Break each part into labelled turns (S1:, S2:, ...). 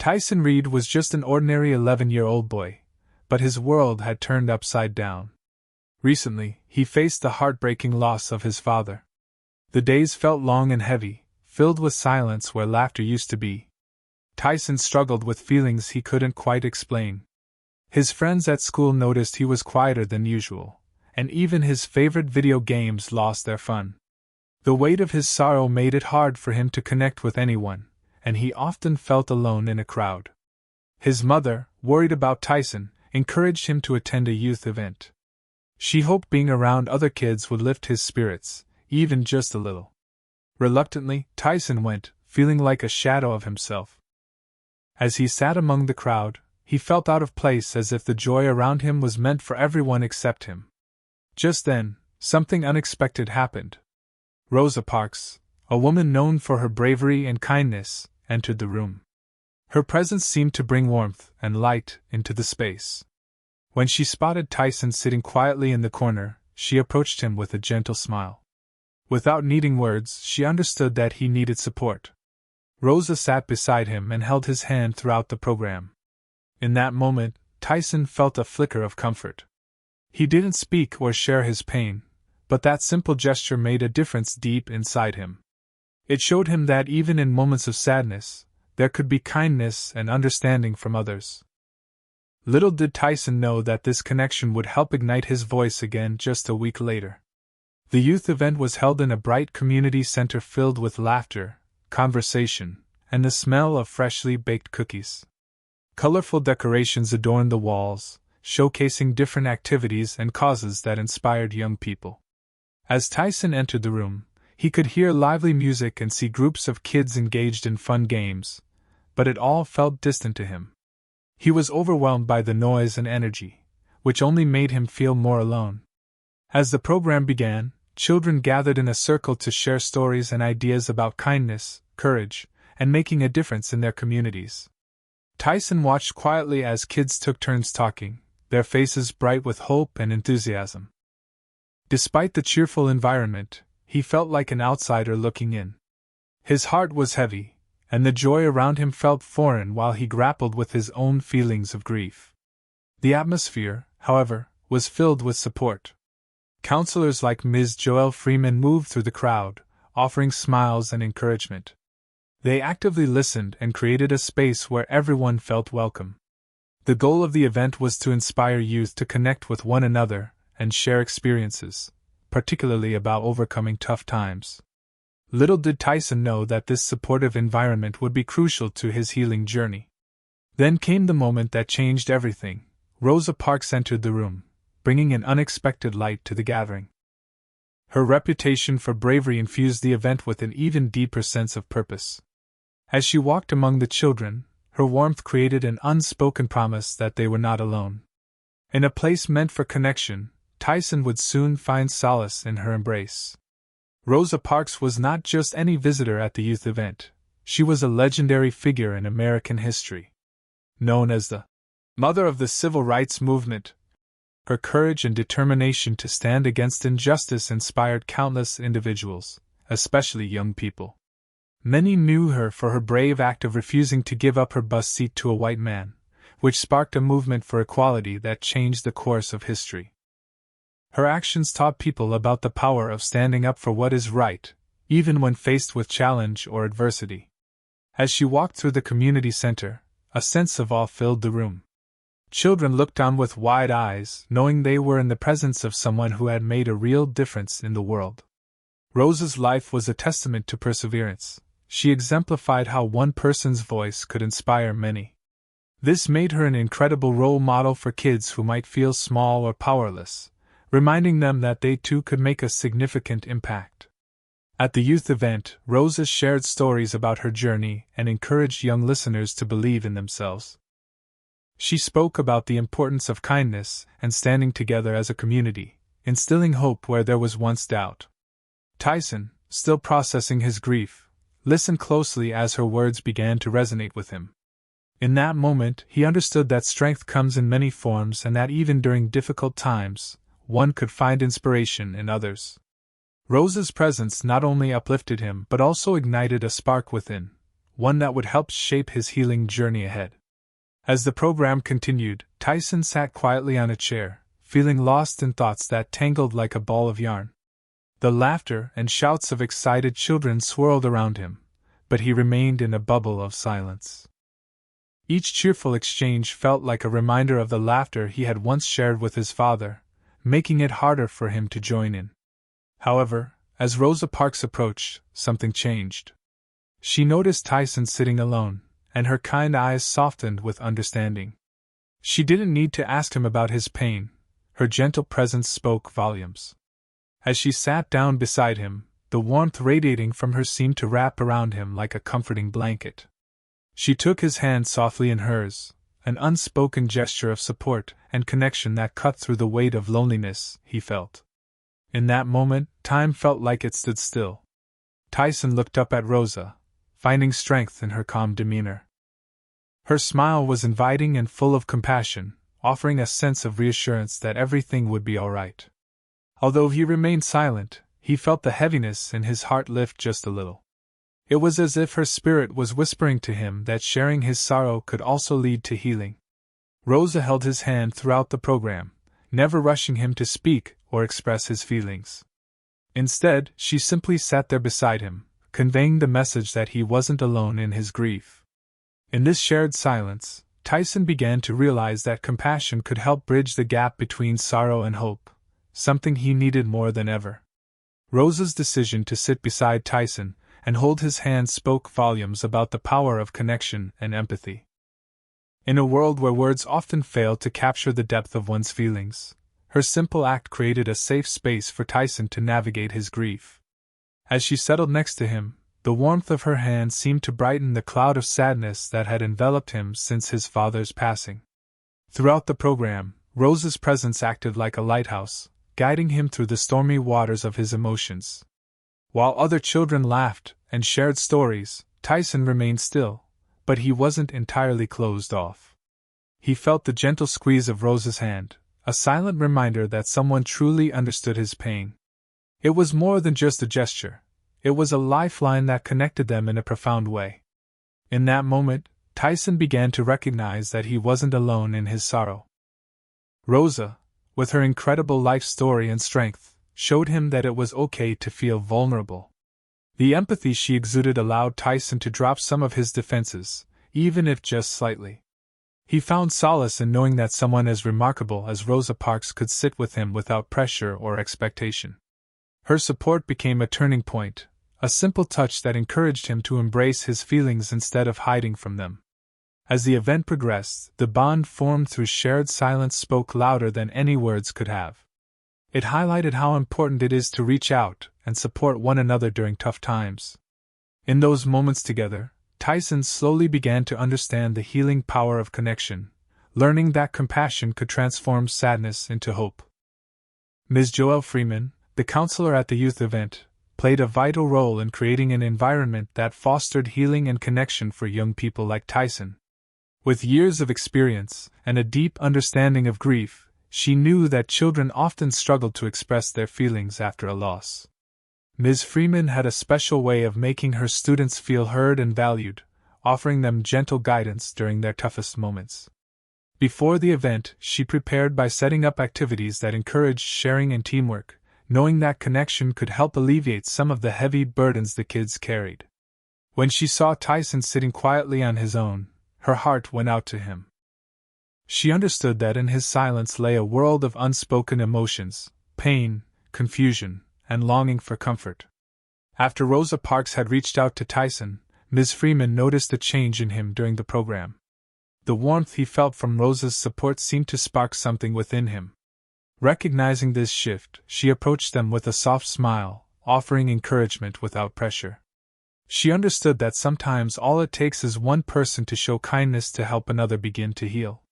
S1: Tyson Reid was just an ordinary 11-year-old boy, but his world had turned upside down. Recently, he faced the heartbreaking loss of his father. The days felt long and heavy, filled with silence where laughter used to be. Tyson struggled with feelings he couldn't quite explain. His friends at school noticed he was quieter than usual, and even his favorite video games lost their fun. The weight of his sorrow made it hard for him to connect with anyone, and he often felt alone in a crowd. His mother, worried about Tyson, encouraged him to attend a youth event. She hoped being around other kids would lift his spirits, even just a little. Reluctantly, Tyson went, feeling like a shadow of himself. As he sat among the crowd, he felt out of place, as if the joy around him was meant for everyone except him. Just then, something unexpected happened. Rosa Parks, a woman known for her bravery and kindness, entered the room. Her presence seemed to bring warmth and light into the space. When she spotted Tyson sitting quietly in the corner, she approached him with a gentle smile. Without needing words, she understood that he needed support. Rosa sat beside him and held his hand throughout the program. In that moment, Tyson felt a flicker of comfort. He didn't speak or share his pain, but that simple gesture made a difference deep inside him. It showed him that even in moments of sadness, there could be kindness and understanding from others. Little did Tyson know that this connection would help ignite his voice again just a week later. The youth event was held in a bright community center filled with laughter, conversation, and the smell of freshly baked cookies. Colorful decorations adorned the walls, showcasing different activities and causes that inspired young people. As Tyson entered the room, he could hear lively music and see groups of kids engaged in fun games, but it all felt distant to him. He was overwhelmed by the noise and energy, which only made him feel more alone. As the program began, children gathered in a circle to share stories and ideas about kindness, courage, and making a difference in their communities. Tyson watched quietly as kids took turns talking, their faces bright with hope and enthusiasm. Despite the cheerful environment, he felt like an outsider looking in. His heart was heavy, and the joy around him felt foreign while he grappled with his own feelings of grief. The atmosphere, however, was filled with support. Counselors like Ms. Joelle Freeman moved through the crowd, offering smiles and encouragement. They actively listened and created a space where everyone felt welcome. The goal of the event was to inspire youth to connect with one another and share experiences, particularly about overcoming tough times. Little did Tyson know that this supportive environment would be crucial to his healing journey. Then came the moment that changed everything. Rosa Parks entered the room, bringing an unexpected light to the gathering. Her reputation for bravery infused the event with an even deeper sense of purpose. As she walked among the children, her warmth created an unspoken promise that they were not alone. In a place meant for connection, Tyson would soon find solace in her embrace. Rosa Parks was not just any visitor at the youth event, she was a legendary figure in American history. Known as the mother of the civil rights movement, her courage and determination to stand against injustice inspired countless individuals, especially young people. Many knew her for her brave act of refusing to give up her bus seat to a white man, which sparked a movement for equality that changed the course of history. Her actions taught people about the power of standing up for what is right, even when faced with challenge or adversity. As she walked through the community center, a sense of awe filled the room. Children looked on with wide eyes, knowing they were in the presence of someone who had made a real difference in the world. Rosa's life was a testament to perseverance. She exemplified how one person's voice could inspire many. This made her an incredible role model for kids who might feel small or powerless, reminding them that they too could make a significant impact. At the youth event, Rosa shared stories about her journey and encouraged young listeners to believe in themselves. She spoke about the importance of kindness and standing together as a community, instilling hope where there was once doubt. Tyson, still processing his grief, listened closely as her words began to resonate with him. In that moment, he understood that strength comes in many forms and that even during difficult times, one could find inspiration in others. Rosa's presence not only uplifted him but also ignited a spark within, one that would help shape his healing journey ahead. As the program continued, Tyson sat quietly on a chair, feeling lost in thoughts that tangled like a ball of yarn. The laughter and shouts of excited children swirled around him, but he remained in a bubble of silence. Each cheerful exchange felt like a reminder of the laughter he had once shared with his father, making it harder for him to join in. However, as Rosa Parks approached, something changed. She noticed Tyson sitting alone, and her kind eyes softened with understanding. She didn't need to ask him about his pain, her gentle presence spoke volumes. As she sat down beside him, the warmth radiating from her seemed to wrap around him like a comforting blanket. She took his hand softly in hers, an unspoken gesture of support and connection that cut through the weight of loneliness he felt. In that moment, time felt like it stood still. Tyson looked up at Rosa, finding strength in her calm demeanor. Her smile was inviting and full of compassion, offering a sense of reassurance that everything would be all right. Although he remained silent, he felt the heaviness in his heart lift just a little. It was as if her spirit was whispering to him that sharing his sorrow could also lead to healing. Rosa held his hand throughout the program, never rushing him to speak or express his feelings. Instead, she simply sat there beside him, conveying the message that he wasn't alone in his grief. In this shared silence, Tyson began to realize that compassion could help bridge the gap between sorrow and hope, something he needed more than ever. Rosa's decision to sit beside Tyson and hold his hand spoke volumes about the power of connection and empathy. In a world where words often fail to capture the depth of one's feelings, her simple act created a safe space for Tyson to navigate his grief. As she settled next to him, the warmth of her hand seemed to brighten the cloud of sadness that had enveloped him since his father's passing. Throughout the program, Rosa's presence acted like a lighthouse, guiding him through the stormy waters of his emotions. While other children laughed and shared stories, Tyson remained still, but he wasn't entirely closed off. He felt the gentle squeeze of Rosa's hand, a silent reminder that someone truly understood his pain. It was more than just a gesture, it was a lifeline that connected them in a profound way. In that moment, Tyson began to recognize that he wasn't alone in his sorrow. Rosa, with her incredible life story and strength, showed him that it was okay to feel vulnerable. The empathy she exuded allowed Tyson to drop some of his defenses, even if just slightly. He found solace in knowing that someone as remarkable as Rosa Parks could sit with him without pressure or expectation. Her support became a turning point, a simple touch that encouraged him to embrace his feelings instead of hiding from them. As the event progressed, the bond formed through shared silence spoke louder than any words could have. It highlighted how important it is to reach out and support one another during tough times. In those moments together, Tyson slowly began to understand the healing power of connection, learning that compassion could transform sadness into hope. Ms. Joelle Freeman, the counselor at the youth event, played a vital role in creating an environment that fostered healing and connection for young people like Tyson. With years of experience and a deep understanding of grief, she knew that children often struggled to express their feelings after a loss. Ms. Freeman had a special way of making her students feel heard and valued, offering them gentle guidance during their toughest moments. Before the event, she prepared by setting up activities that encouraged sharing and teamwork, knowing that connection could help alleviate some of the heavy burdens the kids carried. When she saw Tyson sitting quietly on his own, her heart went out to him. She understood that in his silence lay a world of unspoken emotions, pain, confusion, and longing for comfort. After Rosa Parks had reached out to Tyson, Ms. Freeman noticed a change in him during the program. The warmth he felt from Rosa's support seemed to spark something within him. Recognizing this shift, she approached them with a soft smile, offering encouragement without pressure. She understood that sometimes all it takes is one person to show kindness to help another begin to heal.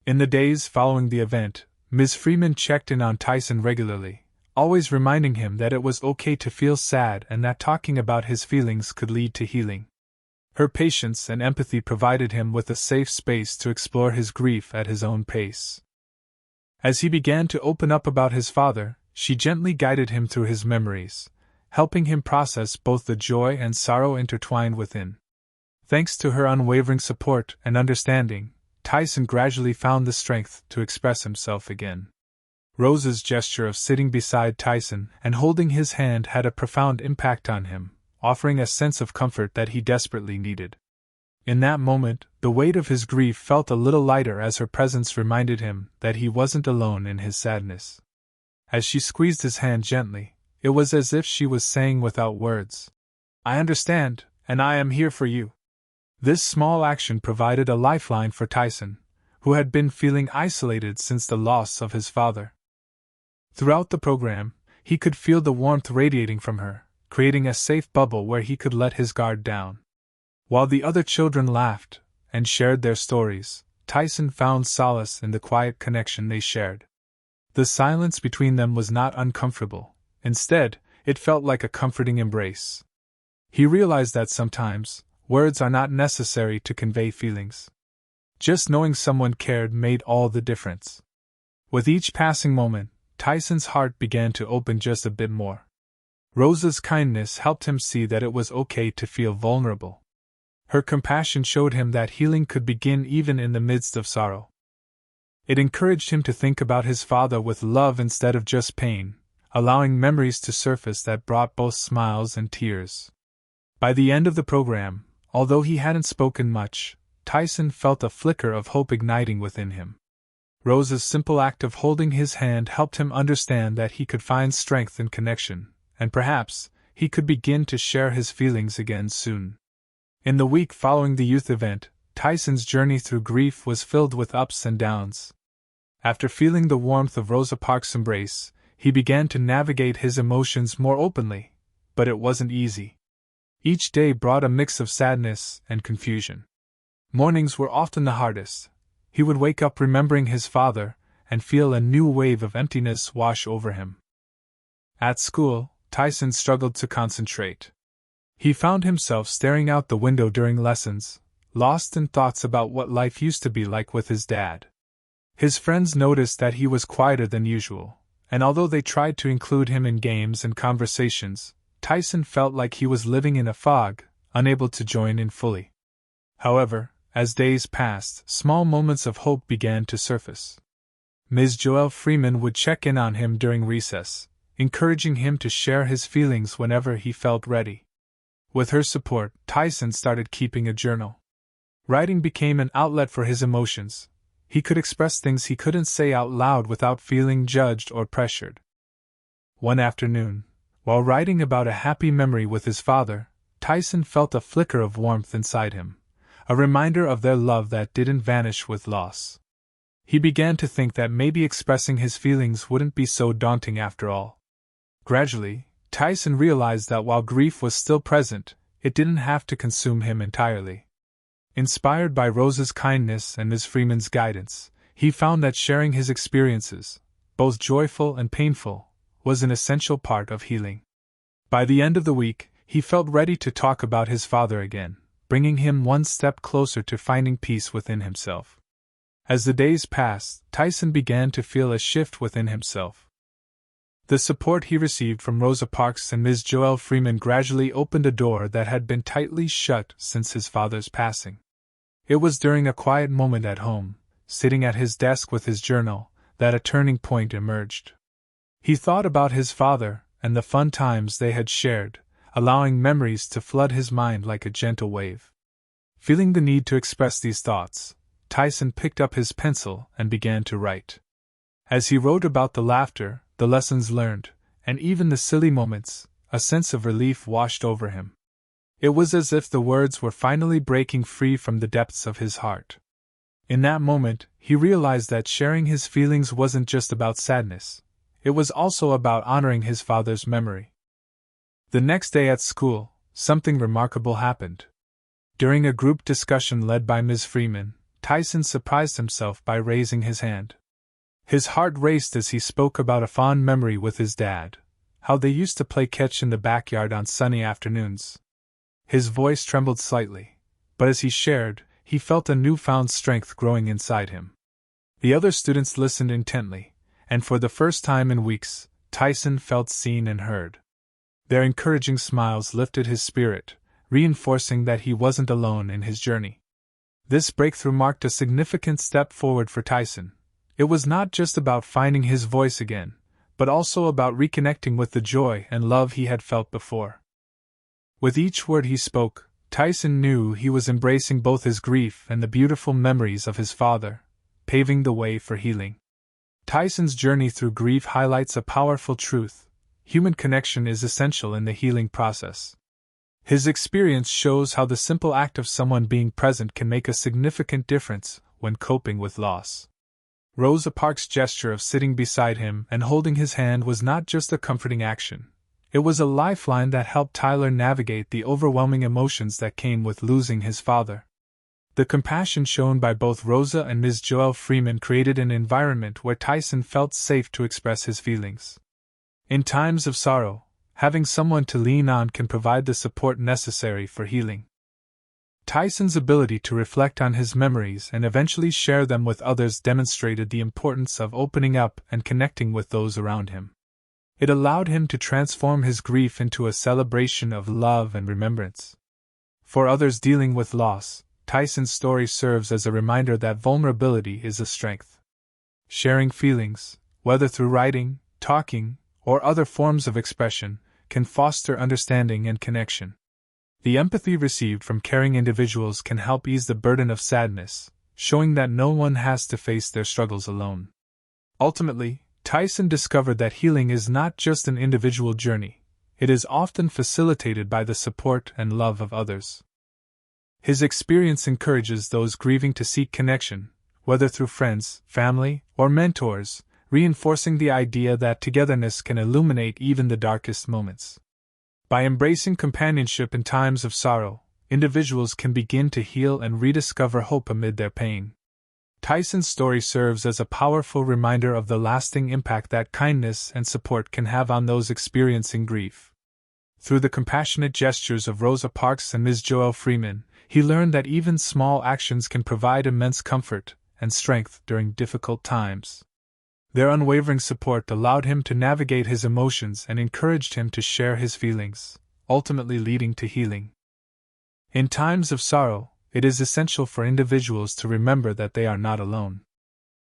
S1: In the days following the event, Ms. Freeman checked in on Tyson regularly, always reminding him that it was okay to feel sad and that talking about his feelings could lead to healing. Her patience and empathy provided him with a safe space to explore his grief at his own pace. As he began to open up about his father, she gently guided him through his memories, helping him process both the joy and sorrow intertwined within. Thanks to her unwavering support and understanding, Tyson gradually found the strength to express himself again. Rosa's gesture of sitting beside Tyson and holding his hand had a profound impact on him, offering a sense of comfort that he desperately needed. In that moment, the weight of his grief felt a little lighter as her presence reminded him that he wasn't alone in his sadness. As she squeezed his hand gently, it was as if she was saying without words, "I understand, and I am here for you." This small action provided a lifeline for Tyson, who had been feeling isolated since the loss of his father. Throughout the program, he could feel the warmth radiating from her, creating a safe bubble where he could let his guard down. While the other children laughed and shared their stories, Tyson found solace in the quiet connection they shared. The silence between them was not uncomfortable. Instead, it felt like a comforting embrace. He realized that sometimes, words are not necessary to convey feelings. Just knowing someone cared made all the difference. With each passing moment, Tyson's heart began to open just a bit more. Rosa's kindness helped him see that it was okay to feel vulnerable. Her compassion showed him that healing could begin even in the midst of sorrow. It encouraged him to think about his father with love instead of just pain, allowing memories to surface that brought both smiles and tears. By the end of the program, although he hadn't spoken much, Tyson felt a flicker of hope igniting within him. Rosa's simple act of holding his hand helped him understand that he could find strength in connection, and perhaps, he could begin to share his feelings again soon. In the week following the youth event, Tyson's journey through grief was filled with ups and downs. After feeling the warmth of Rosa Parks' embrace, he began to navigate his emotions more openly, but it wasn't easy. Each day brought a mix of sadness and confusion. Mornings were often the hardest. He would wake up remembering his father and feel a new wave of emptiness wash over him. At school, Tyson struggled to concentrate. He found himself staring out the window during lessons, lost in thoughts about what life used to be like with his dad. His friends noticed that he was quieter than usual, and although they tried to include him in games and conversations, Tyson felt like he was living in a fog, unable to join in fully. However, as days passed, small moments of hope began to surface. Ms. Joelle Freeman would check in on him during recess, encouraging him to share his feelings whenever he felt ready. With her support, Tyson started keeping a journal. Writing became an outlet for his emotions. He could express things he couldn't say out loud without feeling judged or pressured. One afternoon, while writing about a happy memory with his father, Tyson felt a flicker of warmth inside him, a reminder of their love that didn't vanish with loss. He began to think that maybe expressing his feelings wouldn't be so daunting after all. Gradually, Tyson realized that while grief was still present, it didn't have to consume him entirely. Inspired by Rosa's kindness and Ms. Freeman's guidance, he found that sharing his experiences, both joyful and painful, was an essential part of healing. By the end of the week, he felt ready to talk about his father again, bringing him one step closer to finding peace within himself. As the days passed, Tyson began to feel a shift within himself. The support he received from Rosa Parks and Ms. Joelle Freeman gradually opened a door that had been tightly shut since his father's passing. It was during a quiet moment at home, sitting at his desk with his journal, that a turning point emerged. He thought about his father and the fun times they had shared, allowing memories to flood his mind like a gentle wave. Feeling the need to express these thoughts, Tyson picked up his pencil and began to write. As he wrote about the laughter, the lessons learned, and even the silly moments, a sense of relief washed over him. It was as if the words were finally breaking free from the depths of his heart. In that moment, he realized that sharing his feelings wasn't just about sadness, it was also about honoring his father's memory. The next day at school, something remarkable happened. During a group discussion led by Ms. Freeman, Tyson surprised himself by raising his hand. His heart raced as he spoke about a fond memory with his dad, how they used to play catch in the backyard on sunny afternoons. His voice trembled slightly, but as he shared, he felt a newfound strength growing inside him. The other students listened intently, and for the first time in weeks, Tyson felt seen and heard. Their encouraging smiles lifted his spirit, reinforcing that he wasn't alone in his journey. This breakthrough marked a significant step forward for Tyson. It was not just about finding his voice again, but also about reconnecting with the joy and love he had felt before. With each word he spoke, Tyson knew he was embracing both his grief and the beautiful memories of his father, paving the way for healing. Tyson's journey through grief highlights a powerful truth: human connection is essential in the healing process. His experience shows how the simple act of someone being present can make a significant difference when coping with loss. Rosa Parks' gesture of sitting beside him and holding his hand was not just a comforting action. It was a lifeline that helped Tyler navigate the overwhelming emotions that came with losing his father. The compassion shown by both Rosa and Ms. Joelle Freeman created an environment where Tyson felt safe to express his feelings. In times of sorrow, having someone to lean on can provide the support necessary for healing. Tyson's ability to reflect on his memories and eventually share them with others demonstrated the importance of opening up and connecting with those around him. It allowed him to transform his grief into a celebration of love and remembrance. For others dealing with loss, Tyson's story serves as a reminder that vulnerability is a strength. Sharing feelings, whether through writing, talking, or other forms of expression, can foster understanding and connection. The empathy received from caring individuals can help ease the burden of sadness, showing that no one has to face their struggles alone. Ultimately, Tyson discovered that healing is not just an individual journey, it is often facilitated by the support and love of others. His experience encourages those grieving to seek connection, whether through friends, family, or mentors, reinforcing the idea that togetherness can illuminate even the darkest moments. By embracing companionship in times of sorrow, individuals can begin to heal and rediscover hope amid their pain. Tyson's story serves as a powerful reminder of the lasting impact that kindness and support can have on those experiencing grief. Through the compassionate gestures of Rosa Parks and Ms. Joelle Freeman, he learned that even small actions can provide immense comfort and strength during difficult times. Their unwavering support allowed him to navigate his emotions and encouraged him to share his feelings, ultimately leading to healing. In times of sorrow, it is essential for individuals to remember that they are not alone.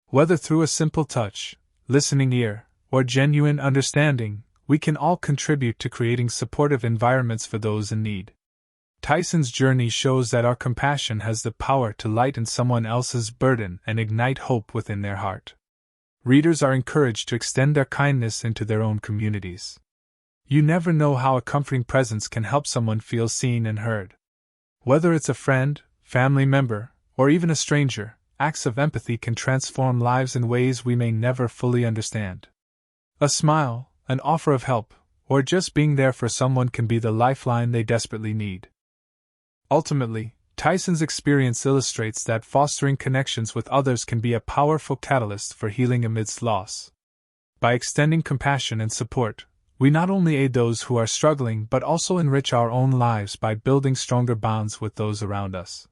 S1: Whether through a simple touch, listening ear, or genuine understanding, we can all contribute to creating supportive environments for those in need. Tyson's journey shows that our compassion has the power to lighten someone else's burden and ignite hope within their heart. Readers are encouraged to extend their kindness into their own communities. You never know how a comforting presence can help someone feel seen and heard. Whether it's a friend, family member, or even a stranger, acts of empathy can transform lives in ways we may never fully understand. A smile, an offer of help, or just being there for someone can be the lifeline they desperately need. Ultimately, Tyson's experience illustrates that fostering connections with others can be a powerful catalyst for healing amidst loss. By extending compassion and support, we not only aid those who are struggling but also enrich our own lives by building stronger bonds with those around us.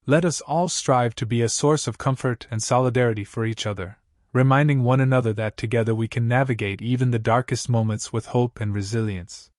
S1: Let us all strive to be a source of comfort and solidarity for each other, reminding one another that together we can navigate even the darkest moments with hope and resilience.